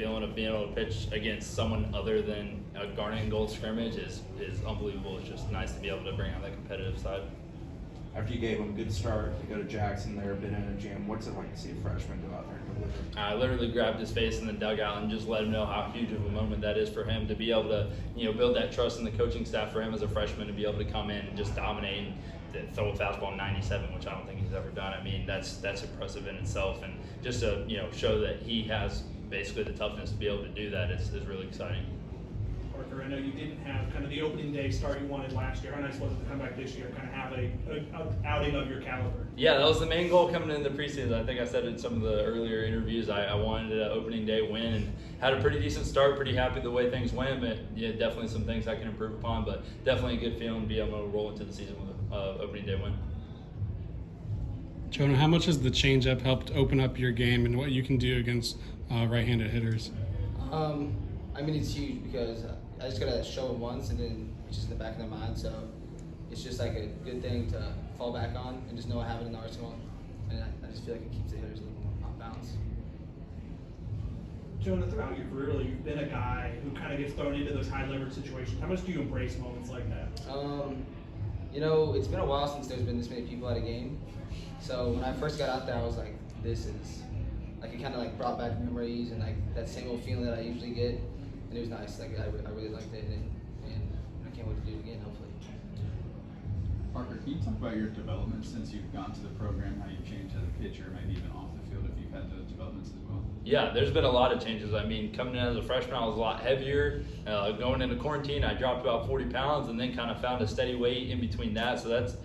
feeling of being able to pitch against someone other than a Garnet and Gold scrimmage is unbelievable. It's just nice to be able to bring out that competitive side. After you gave them a good start, they go to Jackson, they're a bit in a jam. What's it like to see a freshman go out there and deliver? I literally grabbed his face in the dugout and just let him know how huge of a moment that is for him to be able to, build that trust in the coaching staff for him as a freshman to be able to come in and just dominate and throw a fastball 97, which I don't think he's ever done. I mean, that's impressive in itself, and just to show that he has basically the toughness to be able to do that is really exciting. Parker, I know you didn't have kind of the opening day start you wanted last year. How nice was it to come back this year and kind of have a outing of your caliber? Yeah, that was the main goal coming into the preseason. I think I said in some of the earlier interviews I wanted an opening day win and had a pretty decent start, pretty happy the way things went, but definitely some things I can improve upon, but definitely a good feeling to be able to roll into the season with an opening day win. Jonah, how much has the changeup helped open up your game and what you can do against right-handed hitters? I mean, it's huge because I just gotta show it once and then it's just in the back of their mind. So it's just like a good thing to fall back on and just know I have it in the arsenal. And I just feel like it keeps the hitters a little more off balance. Jonah, throughout your career, you've been a guy who kind of gets thrown into those high leverage situations. How much do you embrace moments like that? It's been a while since there's been this many people at a game. So when I first got out there, I was like, this is, like, it kind of like brought back memories and like that same old feeling that I usually get. And it was nice. Like I really liked it, and I can't wait to do it again. Hopefully. Parker, can you talk about your development since you've gone to the program? How you've changed as a pitcher, maybe even off the field, if you've had those developments as well? Yeah, there's been a lot of changes. I mean, coming in as a freshman, I was a lot heavier. Going into quarantine, I dropped about 40 pounds, and then kind of found a steady weight in between that. So that's,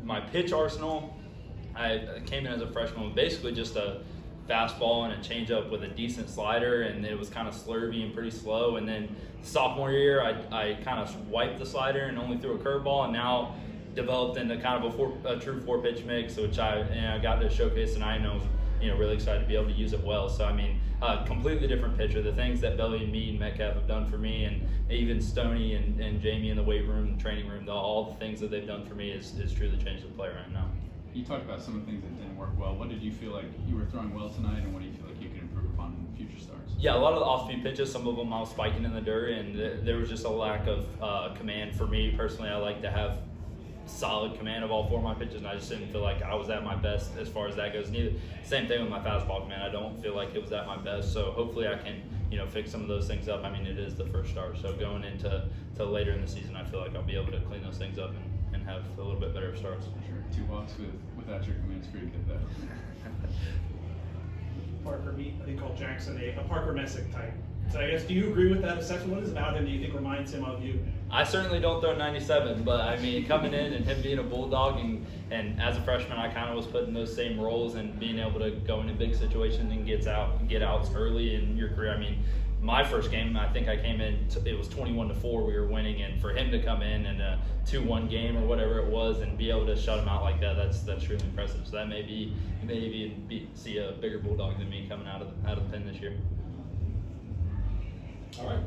my pitch arsenal. I came in as a freshman with basically just a fastball and a changeup with a decent slider, and it was kind of slurvy and pretty slow. And then sophomore year, I kind of wiped the slider and only threw a curveball, and now developed into kind of a true four-pitch mix, which I got to showcase tonight, and I was really excited to be able to use it well. So completely different pitcher. The things that Belly and me and Metcalf have done for me, and even Stoney and Jamie in the weight room, the training room, all the things that they've done for me is truly changed the play right now. You talked about some of the things that didn't work well. What did you feel like you were throwing well tonight, and what do you feel like you can improve upon in future starts? Yeah, a lot of the off-speed pitches, some of them I was spiking in the dirt, and there was just a lack of command for me. Personally, I like to have solid command of all four of my pitches, and I just didn't feel like I was at my best as far as that goes. Same thing with my fastball command. I don't feel like it was at my best, so hopefully I can fix some of those things up. It is the first start, so going into later in the season, I feel like I'll be able to clean those things up and have a little bit better starts. Sure. 2 walks without your command is pretty good though. Parker, they call Jackson a Parker Messick type. So I guess, do you agree with that assessment? What is about him do you think reminds him of you? I certainly don't throw 97, but coming in and him being a bulldog, and as a freshman, I kind of was put in those same roles and being able to go into big situations and get outs early in your career. My first game, I think I came in, it was 21-4, we were winning, and for him to come in a 2-1 game or whatever it was and be able to shut him out like that, that's really impressive. So that maybe see a bigger bulldog than me coming out of the pen this year. All right.